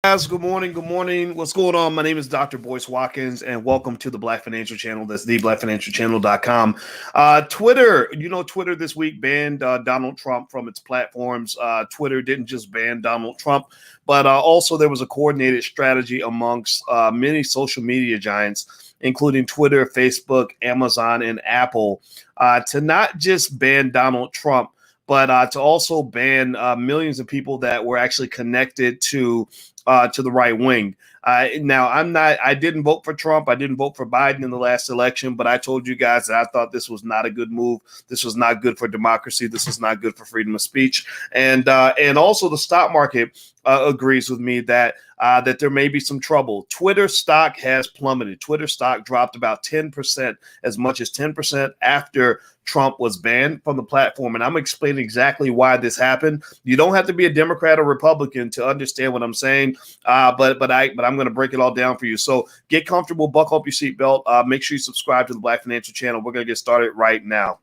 Guys, good morning. Good morning. What's going on? My name is Dr. Boyce Watkins, and welcome to the Black Financial Channel. That's theblackfinancialchannel.com. Twitter, Twitter this week banned Donald Trump from its platforms. Twitter didn't just ban Donald Trump, but also there was a coordinated strategy amongst many social media giants, including Twitter, Facebook, Amazon, and Apple, to not just ban Donald Trump, but to also ban millions of people that were actually connected to the right wing. Now, I didn't vote for Trump. I didn't vote for Biden in the last election, but I told you guys that I thought this was not a good move. This was not good for democracy. This was not good for freedom of speech. And also the stock market agrees with me that there may be some trouble. Twitter stock has plummeted. Twitter stock dropped about 10%, as much as 10% after Trump was banned from the platform. And I'm explaining exactly why this happened. You don't have to be a Democrat or Republican to understand what I'm saying, but I'm going to break it all down for you. So get comfortable, buckle up your seatbelt. Make sure you subscribe to the Black Financial Channel. We're going to get started right now.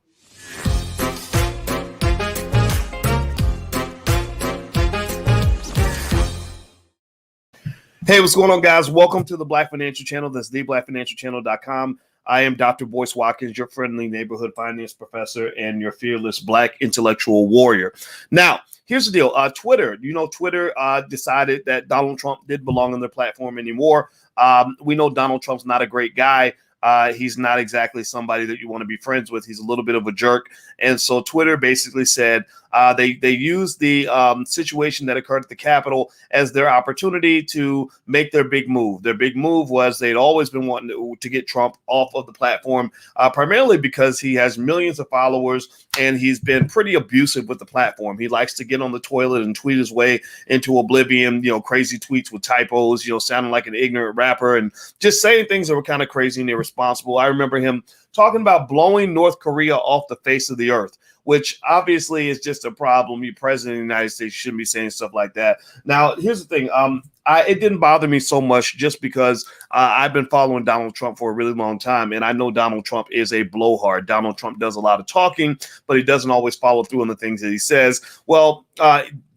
Hey, what's going on, guys? Welcome to the Black Financial Channel. That's theblackfinancialchannel.com. I am Dr. Boyce Watkins, your friendly neighborhood finance professor and your fearless Black intellectual warrior. Now, here's the deal. Twitter, Twitter decided that Donald Trump didn't belong on their platform anymore. We know Donald Trump's not a great guy. He's not exactly somebody that you want to be friends with. He's a little bit of a jerk. And so Twitter basically said they used the situation that occurred at the Capitol as their opportunity to make their big move. Their big move was they'd always been wanting to get Trump off of the platform, primarily because he has millions of followers and he's been pretty abusive with the platform. He likes to get on the toilet and tweet his way into oblivion, crazy tweets with typos, sounding like an ignorant rapper and just saying things that were kind of crazy and irresponsible. I remember him talking about blowing North Korea off the face of the earth, which obviously is just a problem. You president of the United States shouldn't be saying stuff like that. Now, here's the thing. It didn't bother me so much just because I've been following Donald Trump for a really long time, and I know Donald Trump is a blowhard. Donald Trump does a lot of talking, but he doesn't always follow through on the things that he says. Well,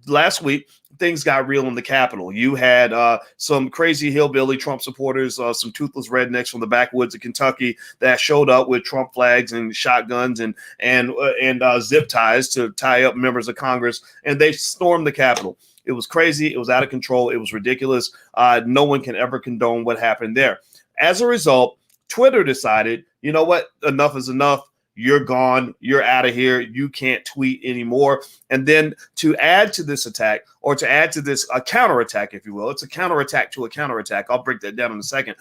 last week, things got real in the Capitol. You had some crazy hillbilly Trump supporters, some toothless rednecks from the backwoods of Kentucky that showed up with Trump flags and shotguns and zip ties to tie up members of Congress, and they stormed the Capitol. It was crazy. It was out of control. It was ridiculous. No one can ever condone what happened there. As a result, Twitter decided, you know what? Enough is enough. You're gone. You're out of here. You can't tweet anymore. And then to add to this attack, or to add to this counterattack, if you will, it's a counterattack to a counterattack. I'll break that down in a second.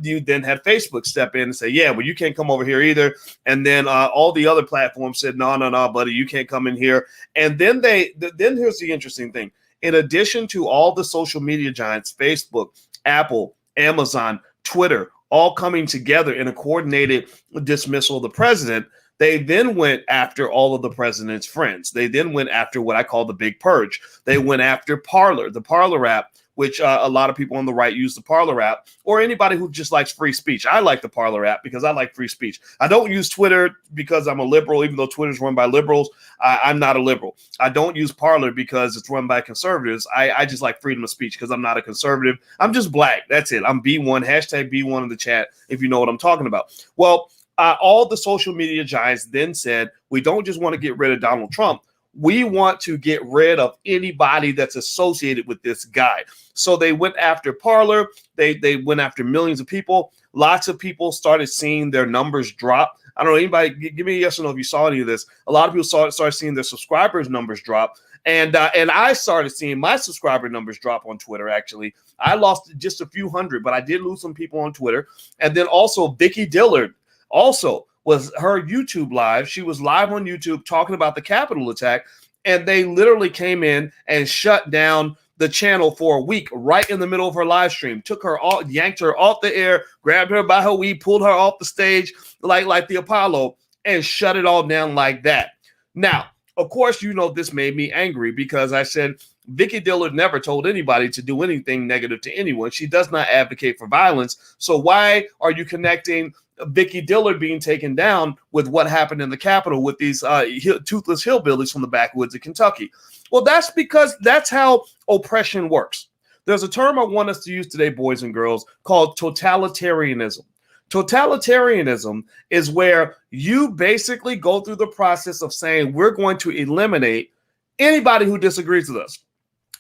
You then had Facebook step in and say, yeah, well, you can't come over here either. And then all the other platforms said, no, buddy, you can't come in here. And then then here's the interesting thing. In addition to all the social media giants, Facebook, Apple, Amazon, Twitter, all coming together in a coordinated dismissal of the president, they then went after all of the president's friends. They then went after what I call the big purge. They went after Parler, the Parler app, which a lot of people on the right use the Parler app, or anybody who just likes free speech. I like the Parler app because I like free speech. I don't use Twitter because I'm a liberal, even though Twitter's run by liberals. I'm not a liberal. I don't use Parler because it's run by conservatives. I just like freedom of speech because I'm not a conservative. I'm just Black. That's it. I'm B1, hashtag B1 in the chat, if you know what I'm talking about. Well, all the social media giants then said, we don't just want to get rid of Donald Trump. We want to get rid of anybody that's associated with this guy. So they went after Parler. They went after millions of people. Lots of people started seeing their numbers drop. I don't know, anybody, give me a yes or no if you saw any of this. A lot of people started seeing their subscribers numbers drop. And I started seeing my subscriber numbers drop on Twitter, actually. I lost just a few hundred, but I did lose some people on Twitter. And then also Vicky Dillard also was her YouTube live. She was live on YouTube talking about the Capitol attack, and they literally came in and shut down the channel for a week right in the middle of her live stream. Took her off, yanked her off the air, grabbed her by her weave, pulled her off the stage like the Apollo, and shut it all down like that. Now, of course, this made me angry because I said Vicky Dillard never told anybody to do anything negative to anyone. She does not advocate for violence. So why are you connecting Vicky Dillard being taken down with what happened in the Capitol with these toothless hillbillies from the backwoods of Kentucky? Well, that's because that's how oppression works. There's a term I want us to use today, boys and girls, called totalitarianism. Totalitarianism is where you basically go through the process of saying we're going to eliminate anybody who disagrees with us.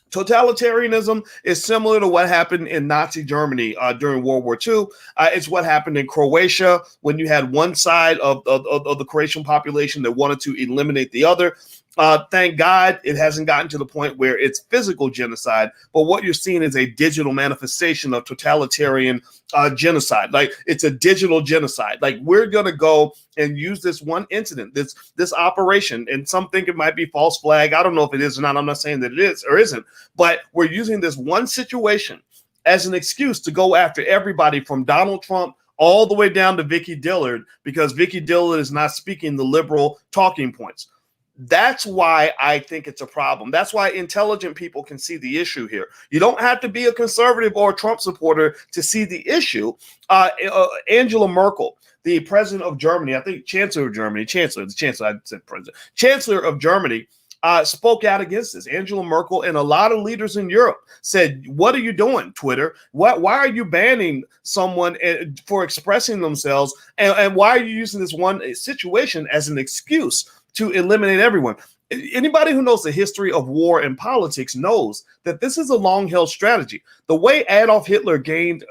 Totalitarianism is similar to what happened in Nazi Germany during World War II. It's what happened in Croatia when you had one side of the Croatian population that wanted to eliminate the other. Thank God it hasn't gotten to the point where it's physical genocide, but what you're seeing is a digital manifestation of totalitarian genocide. Like, it's a digital genocide. Like, we're going to go and use this one incident, this operation, and some think it might be false flag. I don't know if it is or not. I'm not saying that it is or isn't, but we're using this one situation as an excuse to go after everybody from Donald Trump all the way down to Vicky Dillard, because Vicky Dillard is not speaking the liberal talking points. That's why I think it's a problem. That's why intelligent people can see the issue here. You don't have to be a conservative or a Trump supporter to see the issue. Angela Merkel, the president of Germany, I think Chancellor of Germany, Chancellor of Germany, spoke out against this. Angela Merkel and a lot of leaders in Europe said, what are you doing, Twitter? Why are you banning someone for expressing themselves? And why are you using this one situation as an excuse to eliminate everyone? Anybody who knows the history of war and politics knows that this is a long-held strategy. The way Adolf Hitler gained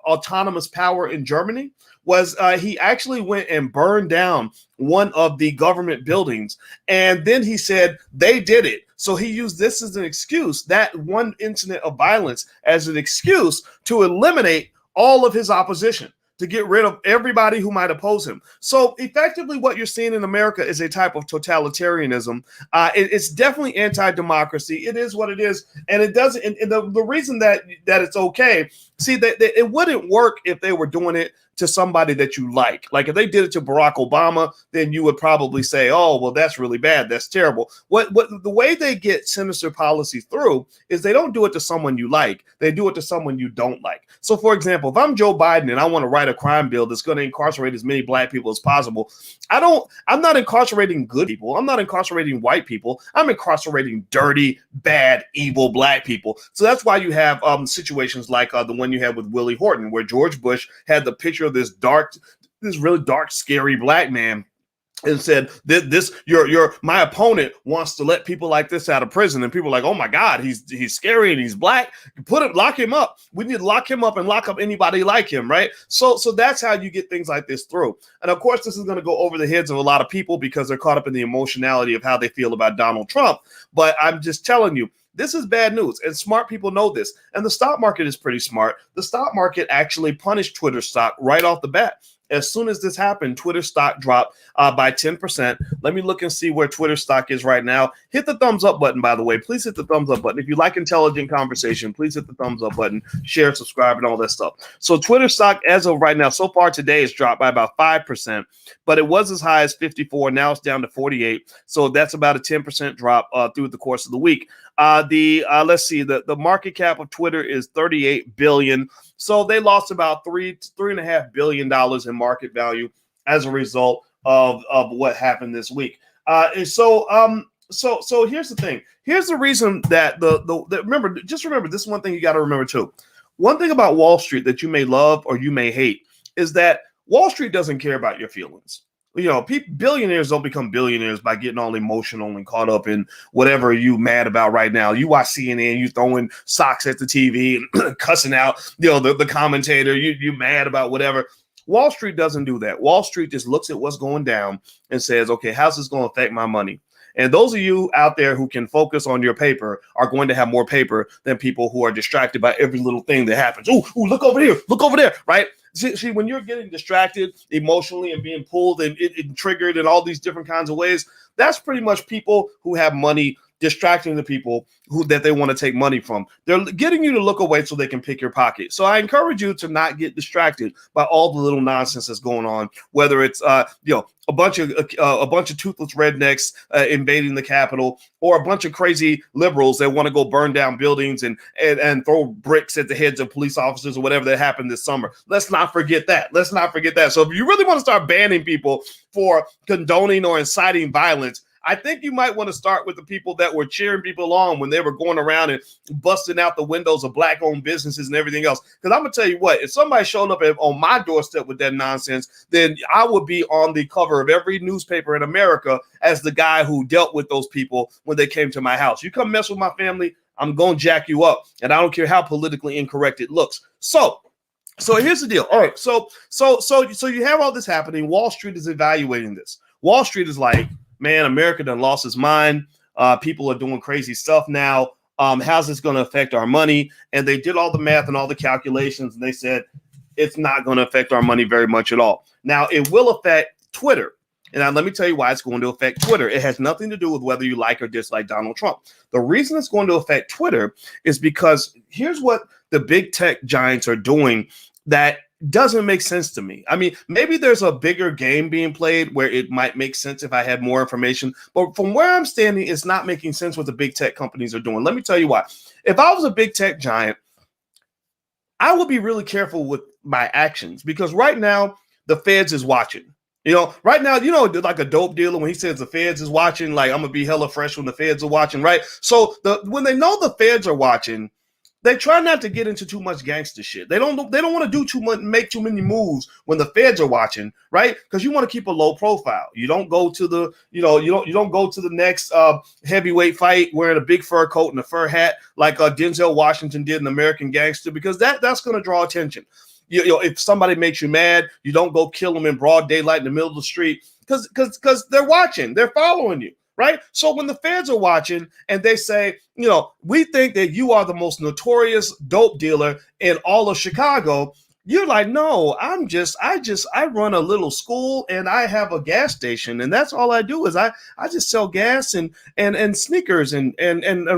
autonomous power in Germany was he actually went and burned down one of the government buildings, and then he said they did it. So he used this as an excuse, that one incident of violence, as an excuse to eliminate all of his opposition, to get rid of everybody who might oppose him. So effectively what you're seeing in America is a type of totalitarianism. It's definitely anti-democracy. It is what it is. And it doesn't, and the reason that it's okay, see, that it wouldn't work if they were doing it to somebody that you like. Like, if they did it to Barack Obama, then you would probably say, oh, well, that's really bad. That's terrible. What the way they get sinister policy through is they don't do it to someone you like. They do it to someone you don't like. So, for example, if I'm Joe Biden and I want to write a crime bill that's going to incarcerate as many black people as possible, I'm not incarcerating good people. I'm not incarcerating white people. I'm incarcerating dirty, bad, evil black people. So that's why you have situations like the one you had with Willie Horton, where George Bush had the picture of this really dark, scary black man and said, my opponent wants to let people like this out of prison. And people are like, oh my God, he's scary and he's black. Lock him up. We need to lock him up and lock up anybody like him, right? So that's how you get things like this through. And of course, this is going to go over the heads of a lot of people because they're caught up in the emotionality of how they feel about Donald Trump. But I'm just telling you, this is bad news, and smart people know this. And the stock market is pretty smart. The stock market actually punished Twitter stock right off the bat. As soon as this happened, Twitter stock dropped by 10%. Let me look and see where Twitter stock is right now. Hit the thumbs up button, by the way. Please hit the thumbs up button. If you like intelligent conversation, please hit the thumbs up button, share, subscribe, and all that stuff. So Twitter stock, as of right now, so far today, has dropped by about 5%, but it was as high as 54. Now it's down to 48. So that's about a 10% drop through the course of the week. Let's see, the market cap of Twitter is $38 billion. So they lost about $3.5 billion in market value as a result of what happened this week. So here's the thing. Here's the reason that remember this is one thing you got to remember too. One thing about Wall Street that you may love or you may hate is that Wall Street doesn't care about your feelings. You know, billionaires don't become billionaires by getting all emotional and caught up in whatever you mad about right now. You watch CNN, you throwing socks at the TV and cussing out, the commentator. You mad about whatever. Wall Street doesn't do that. Wall Street just looks at what's going down and says, okay, how's this going to affect my money? And those of you out there who can focus on your paper are going to have more paper than people who are distracted by every little thing that happens. Ooh, look over here, right? See, when you're getting distracted emotionally and being pulled and triggered in all these different kinds of ways, that's pretty much people who have money distracting the people that they want to take money from. They're getting you to look away so they can pick your pocket. So I encourage you to not get distracted by all the little nonsense that's going on, whether it's a bunch of toothless rednecks invading the Capitol, or a bunch of crazy liberals that want to go burn down buildings and throw bricks at the heads of police officers or whatever that happened this summer. Let's not forget that. So if you really want to start banning people for condoning or inciting violence, I think you might want to start with the people that were cheering people on when they were going around and busting out the windows of black-owned businesses and everything else. Because I'm going to tell you what, if somebody showed up on my doorstep with that nonsense, then I would be on the cover of every newspaper in America as the guy who dealt with those people when they came to my house. You come mess with my family, I'm going to jack you up. And I don't care how politically incorrect it looks. So here's the deal. All right. So you have all this happening. Wall Street is evaluating this. Wall Street is like, man, America done lost its mind. People are doing crazy stuff now. How's this going to affect our money? And they did all the math and all the calculations, and they said it's not going to affect our money very much at all. Now, it will affect Twitter. And now let me tell you why it's going to affect Twitter. It has nothing to do with whether you like or dislike Donald Trump. The reason it's going to affect Twitter is because here's what the big tech giants are doing that doesn't make sense to me. I mean, maybe there's a bigger game being played where it might make sense if I had more information. But from where I'm standing, it's not making sense what the big tech companies are doing. Let me tell you why. If I was a big tech giant, I would be really careful with my actions because right now the feds is watching. You know, right now, you know, like a dope dealer, when he says the feds is watching, like I'm going to be hella fresh when the feds are watching, right? So when they know the feds are watching, they try not to get into too much gangster shit. They don't want to do too much, make too many moves when the feds are watching, right? Because you want to keep a low profile. You don't go to the, you don't go to the next heavyweight fight wearing a big fur coat and a fur hat like Denzel Washington did in American Gangster, because that's going to draw attention. You know, if somebody makes you mad, you don't go kill them in broad daylight in the middle of the street because they're watching, they're following you, right? So when the feds are watching and they say, you know, we think that you are the most notorious dope dealer in all of Chicago, you're like, no, I run a little school and I have a gas station, and that's all I do is I just sell gas and sneakers and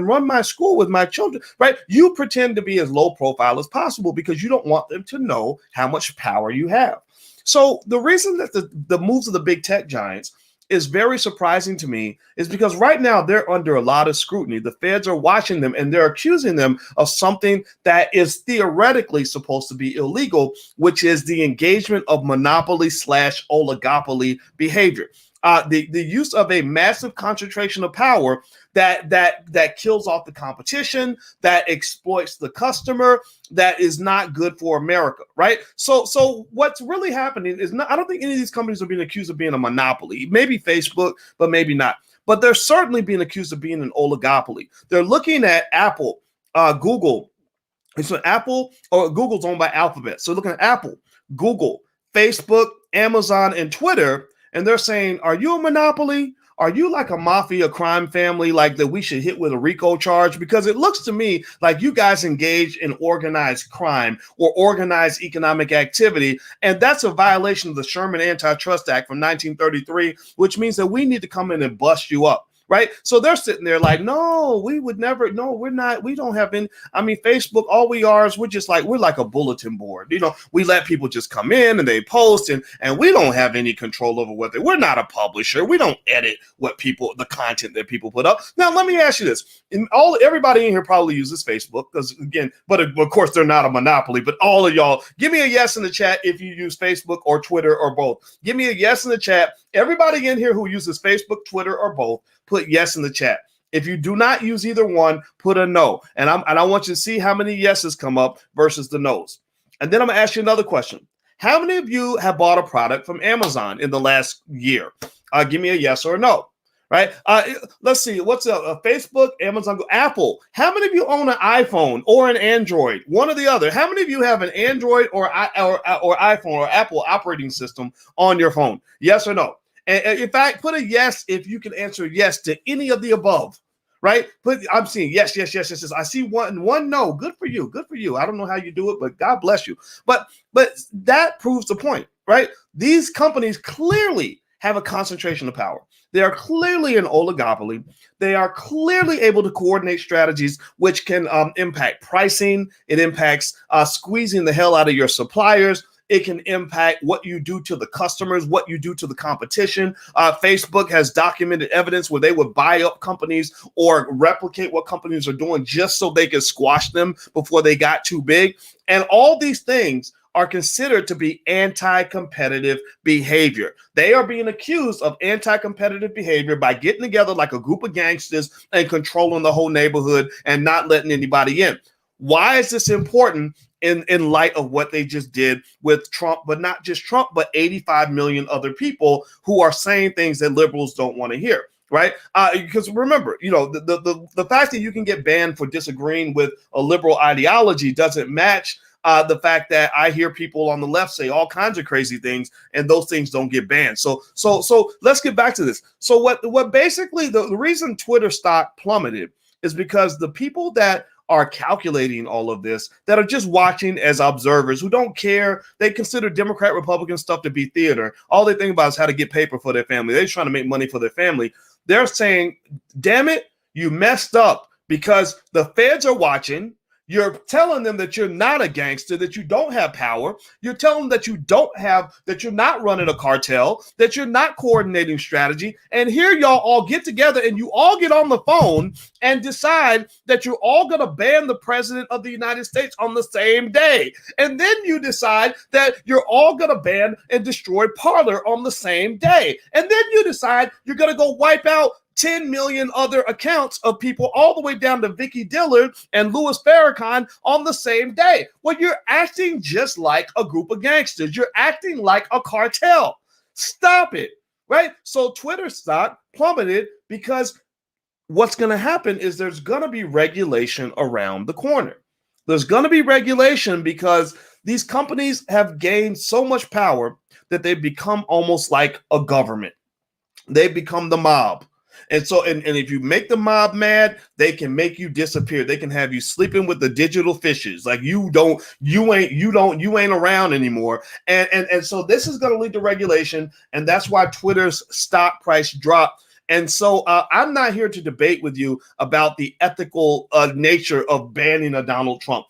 run my school with my children, right? You pretend to be as low profile as possible because you don't want them to know how much power you have. So the reason that the moves of the big tech giants is very surprising to me is because right now they're under a lot of scrutiny. The feds are watching them and they're accusing them of something that is theoretically supposed to be illegal, which is the engagement of monopoly / oligopoly behavior. The use of a massive concentration of power that kills off the competition, that exploits the customer, that is not good for America, right? So what's really happening is not, I don't think any of these companies are being accused of being a monopoly. Maybe Facebook, but maybe not. But they're certainly being accused of being an oligopoly. They're looking at Apple, Google. So Apple or Google's owned by Alphabet. So looking at Apple, Google, Facebook, Amazon, and Twitter. And they're saying, are you a monopoly? Are you like a mafia crime family like that we should hit with a RICO charge? Because it looks to me like you guys engage in organized crime or organized economic activity. And that's a violation of the Sherman Antitrust Act from 1933, which means that we need to come in and bust you up. Right. So they're sitting there like, no, we would never. No, we're not. We don't have any. I mean, Facebook, all we are is we're like a bulletin board. You know, we let people just come in and they post and we don't have any control over what we're not a publisher. We don't edit the content that people put up. Now, let me ask you this. Everybody in here probably uses Facebook because, again, but of course, they're not a monopoly. But all of y'all, give me a yes in the chat if you use Facebook or Twitter or both. Give me a yes in the chat. Everybody in here who uses Facebook, Twitter, or both, put yes in the chat. If you do not use either one, put a no. And I want you to see how many yeses come up versus the no's. And then I'm going to ask you another question. How many of you have bought a product from Amazon in the last year? Give me a yes or a no. Right? Let's see. What's up? Facebook, Amazon, Apple. How many of you own an iPhone or an Android? One or the other. How many of you have an Android or iPhone or Apple operating system on your phone? Yes or no? And in fact, put a yes if you can answer yes to any of the above, right? I'm seeing yes. I see one no. Good for you. Good for you. I don't know how you do it, but God bless you. But that proves the point, right? These companies clearly have a concentration of power. They are clearly an oligopoly. They are clearly able to coordinate strategies which can impact pricing. It impacts squeezing the hell out of your suppliers. It can impact what you do to the customers, what you do to the competition. Facebook has documented evidence where they would buy up companies or replicate what companies are doing just so they could squash them before they got too big. And all these things are considered to be anti-competitive behavior. They are being accused of anti-competitive behavior by getting together like a group of gangsters and controlling the whole neighborhood and not letting anybody in. Why is this important in light of what they just did with Trump, but not just Trump, but 85 million other people who are saying things that liberals don't want to hear? Right? Because remember, the fact that you can get banned for disagreeing with a liberal ideology doesn't match the fact that I hear people on the left say all kinds of crazy things, and those things don't get banned. So let's get back to this. So what basically the reason Twitter stock plummeted is because the people that are calculating all of this, that are just watching as observers who don't care. They consider Democrat, Republican stuff to be theater. All they think about is how to get paper for their family. They're just trying to make money for their family. They're saying, damn it, you messed up because the feds are watching. You're telling them that you're not a gangster, that you don't have power. You're telling them that that you're not running a cartel, that you're not coordinating strategy. And here y'all all get together and you all get on the phone and decide that you're all going to ban the president of the United States on the same day. And then you decide that you're all going to ban and destroy Parler on the same day. And then you decide you're going to go wipe out 10 million other accounts of people all the way down to Vicky Dillard and Louis Farrakhan on the same day. Well, you're acting just like a group of gangsters. You're acting like a cartel. Stop it, right? So Twitter stock plummeted because what's going to happen is there's going to be regulation around the corner. There's going to be regulation because these companies have gained so much power that they've become almost like a government. They've become the mob. And so, and if you make the mob mad, they can make you disappear. They can have you sleeping with the digital fishes. Like you ain't around anymore. And so this is going to lead to regulation. And that's why Twitter's stock price dropped. And so I'm not here to debate with you about the ethical nature of banning a Donald Trump.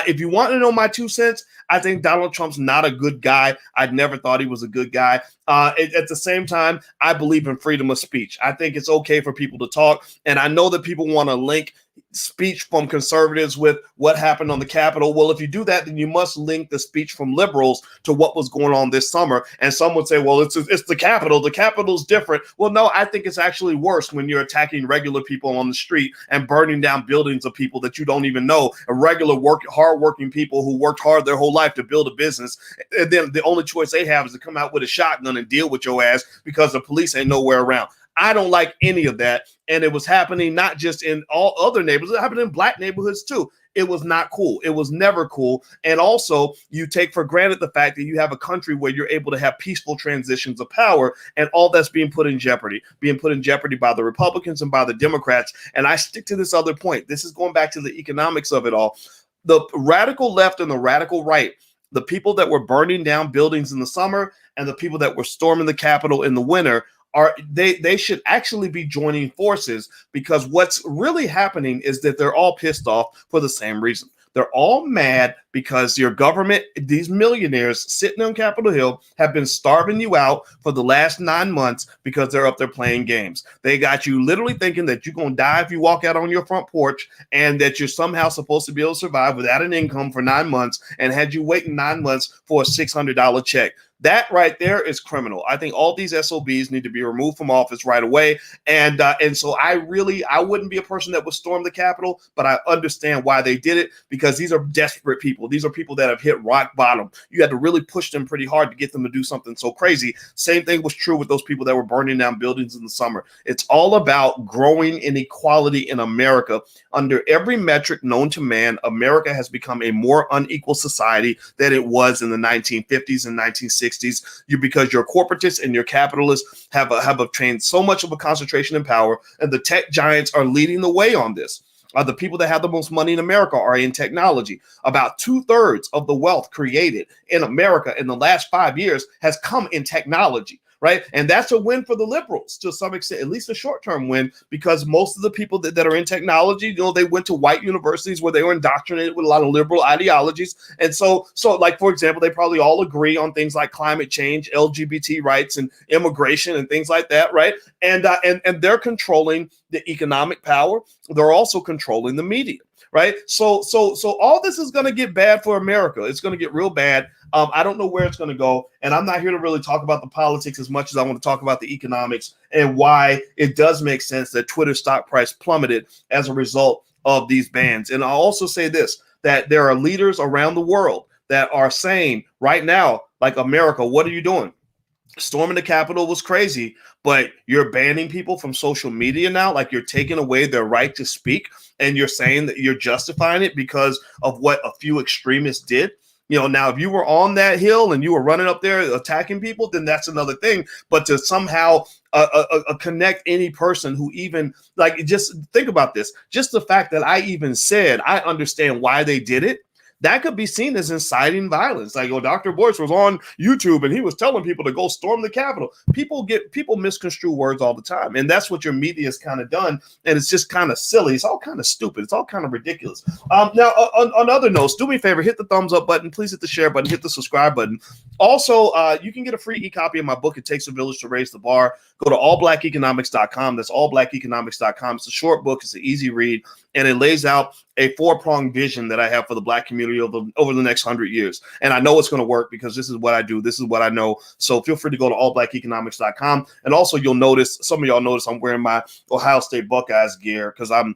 If you want to know my 2 cents, I think Donald Trump's not a good guy. I never thought he was a good guy. At the same time, I believe in freedom of speech. I think it's okay for people to talk. And I know that people want to link speech from conservatives with what happened on the Capitol. Well, if you do that, then you must link the speech from liberals to what was going on this summer. And some would say, well, it's the Capitol. The Capitol's different. Well, no, I think it's actually worse when you're attacking regular people on the street and burning down buildings of people that you don't even know, regular hardworking people who worked hard their whole life to build a business. And then the only choice they have is to come out with a shotgun and deal with your ass because the police ain't nowhere around. I don't like any of that. And it was happening not just in all other neighborhoods, it happened in black neighborhoods too. It was not cool. It was never cool. And also, you take for granted the fact that you have a country where you're able to have peaceful transitions of power, and all that's being put in jeopardy by the Republicans and by the Democrats. And I stick to this other point. This is going back to the economics of it all. The radical left and the radical right, the people that were burning down buildings in the summer and the people that were storming the Capitol in the winter, they should actually be joining forces, because what's really happening is that they're all pissed off for the same reason. They're all mad because your government, these millionaires sitting on Capitol Hill, have been starving you out for the last 9 months because they're up there playing games. They got you literally thinking that you're going to die if you walk out on your front porch, and that you're somehow supposed to be able to survive without an income for 9 months, and had you waiting 9 months for a $600 check. That right there is criminal. I think all these SOBs need to be removed from office right away. And so I wouldn't be a person that would storm the Capitol, but I understand why they did it, because these are desperate people. These are people that have hit rock bottom. You had to really push them pretty hard to get them to do something so crazy. Same thing was true with those people that were burning down buildings in the summer. It's all about growing inequality in America. Under every metric known to man, America has become a more unequal society than it was in the 1950s and 1960s. Because your corporatists and your capitalists have obtained so much of a concentration in power, and the tech giants are leading the way on this. The people that have the most money in America are in technology. About 2/3 of the wealth created in America in the last 5 years has come in technology. Right. And that's a win for the liberals to some extent, at least a short term win, because most of the people that are in technology, they went to white universities where they were indoctrinated with a lot of liberal ideologies. And so like, for example, they probably all agree on things like climate change, LGBT rights, and immigration and things like that. Right. And they're controlling the economic power. They're also controlling the media. right? So all this is going to get bad for America. It's going to get real bad. I don't know where it's going to go, and I'm not here to really talk about the politics as much as I want to talk about the economics and why it does make sense that Twitter stock price plummeted as a result of these bans. And I'll also say this, that there are leaders around the world that are saying right now, like, America, what are you doing? Storming the Capitol was crazy, but you're banning people from social media now. Like, you're taking away their right to speak, and you're saying that you're justifying it because of what a few extremists did. Now, if you were on that hill and you were running up there attacking people, then that's another thing. But to somehow connect any person who even, like, just think about this. Just the fact that I even said I understand why they did it, that could be seen as inciting violence. Like, Dr. Boyce was on YouTube and he was telling people to go storm the Capitol. People misconstrue words all the time. And that's what your media has kind of done. And it's just kind of silly. It's all kind of stupid. It's all kind of ridiculous. Now, on other notes, do me a favor, hit the thumbs up button. Please hit the share button, hit the subscribe button. Also, you can get a free e-copy of my book, It Takes a Village to Raise the Bar. Go to allblackeconomics.com. That's allblackeconomics.com. It's a short book. It's an easy read. And it lays out a four-pronged vision that I have for the Black community over the next 100 years. And I know it's going to work because this is what I do. This is what I know. So feel free to go to allblackeconomics.com. And also, you'll notice, some of y'all notice I'm wearing my Ohio State Buckeyes gear because I got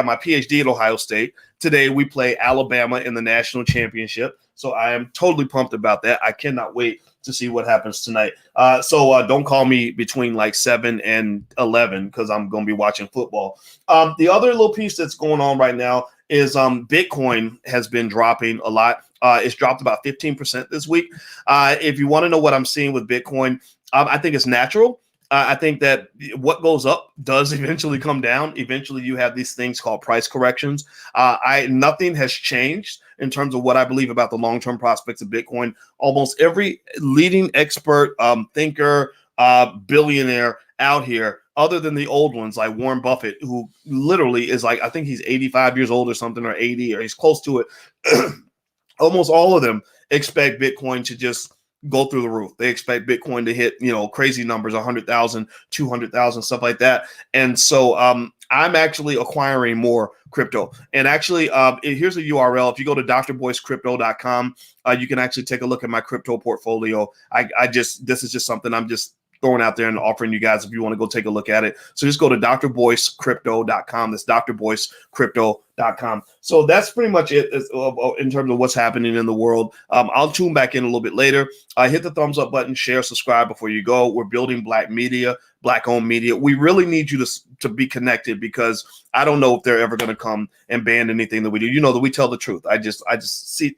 my PhD at Ohio State. Today, we play Alabama in the national championship. So I am totally pumped about that. I cannot wait to see what happens tonight. So don't call me between like 7 and 11 because I'm going to be watching football. The other little piece that's going on right now is Bitcoin has been dropping a lot. It's dropped about 15% this week. If you want to know what I'm seeing with Bitcoin, I think it's natural. I think that what goes up does eventually come down. Eventually, you have these things called price corrections. Nothing has changed in terms of what I believe about the long-term prospects of Bitcoin. Almost every leading expert, thinker, billionaire out here, other than the old ones like Warren Buffett, who literally is like, I think he's 85 years old or something, or 80, or he's close to it. Almost all of them expect Bitcoin to just go through the roof. They expect Bitcoin to hit, crazy numbers, 100,000, 200,000, stuff like that. And so I'm actually acquiring more crypto. And actually, here's a URL. If you go to drboycrypto.com, you can actually take a look at my crypto portfolio. This is just something I'm just throwing out there and offering you guys if you want to go take a look at it. So just go to drboycrypto.com. That's drboycrypto.com. So that's pretty much it in terms of what's happening in the world. I'll tune back in a little bit later. Hit the thumbs up button, share, subscribe before you go. We're building Black media, Black-owned media. We really need you to be connected because I don't know if they're ever going to come and ban anything that we do. You know that we tell the truth. I just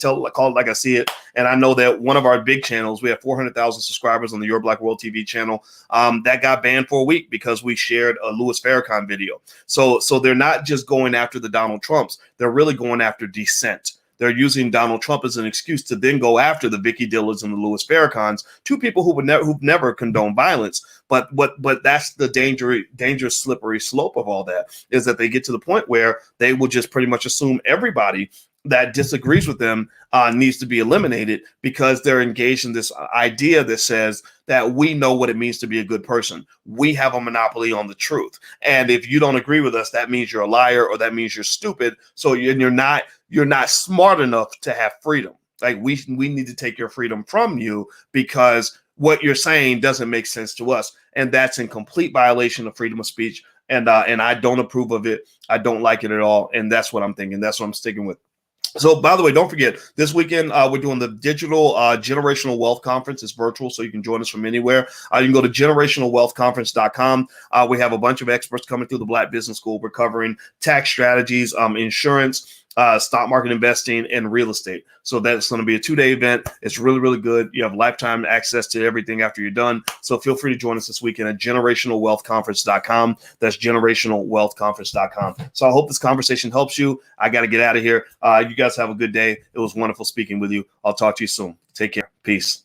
call it like I see it. And I know that one of our big channels, we have 400,000 subscribers on the Your Black World TV channel, that got banned for a week because we shared a Louis Farrakhan video. So they're not just going after the Donald Trumps. They're really going after dissent. They're using Donald Trump as an excuse to then go after the Vicky Dillers and the Louis Farrakhan's, two people who've never condoned violence. But that's the dangerous slippery slope of all that, is that they get to the point where they will just pretty much assume everybody that disagrees with them needs to be eliminated because they're engaged in this idea that says that we know what it means to be a good person. We have a monopoly on the truth. And if you don't agree with us, that means you're a liar or that means you're stupid. So you're not smart enough to have freedom. Like we need to take your freedom from you because what you're saying doesn't make sense to us. And that's in complete violation of freedom of speech. And I don't approve of it. I don't like it at all. And that's what I'm thinking. That's what I'm sticking with. So, by the way, don't forget, this weekend, we're doing the digital generational wealth conference. It's virtual, so you can join us from anywhere. You can go to generationalwealthconference.com. We have a bunch of experts coming through the Black Business School. We're covering tax strategies, insurance, stock market investing, and real estate. So that's going to be a 2-day event. It's really, really good. You have lifetime access to everything after you're done. So feel free to join us this weekend at generationalwealthconference.com. That's generationalwealthconference.com. So I hope this conversation helps you. I got to get out of here. You guys have a good day. It was wonderful speaking with you. I'll talk to you soon. Take care. Peace.